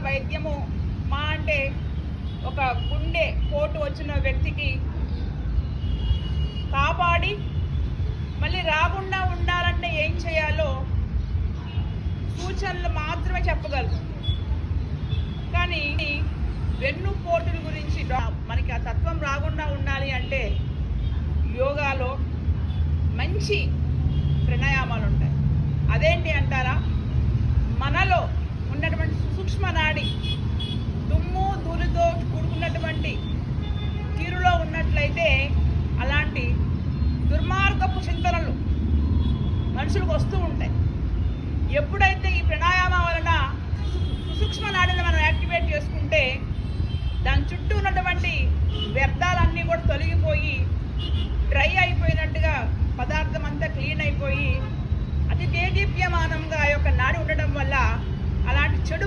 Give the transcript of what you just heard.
వైద్యము మా అంటే ఒక గుండె పోటు వచ్చిన వ్యక్తికి కాపాడి మళ్ళీ రాకుండా ఉండాలంటే ఏం చేయాలో సూచనలు మాత్రమే చెప్పగలరు. కానీ వెన్నుపోటుల గురించి మనకి ఆ తత్వం రాకుండా ఉండాలి అంటే యోగాలో మంచి ప్రాణాయామాలు ఉంటాయి. అదేంటి అంటారా, మనలో ఉన్నటువంటి సూక్ష్మ నాడి దుమ్ము ధూళితో కూడుకున్నటువంటి తీరులో ఉన్నట్లయితే అలాంటి దుర్మార్గపు చింతనలు మనుషులకు వస్తూ ఉంటాయి. ఎప్పుడైతే ఈ ప్రాణాయామం వలన సూక్ష్మ నాడిని మనం యాక్టివేట్ చేసుకుంటే దాని చుట్టూ ఉన్నటువంటి వ్యర్థాలన్నీ కూడా తొలగిపోయి డ్రై అయిపోయినట్టుగా పదార్థం అంతా క్లీన్ అయిపోయి అతి దేదీప్యమానంగా ఆ యొక్క నాడి ఉండడం వల్ల అలాంటి చెడు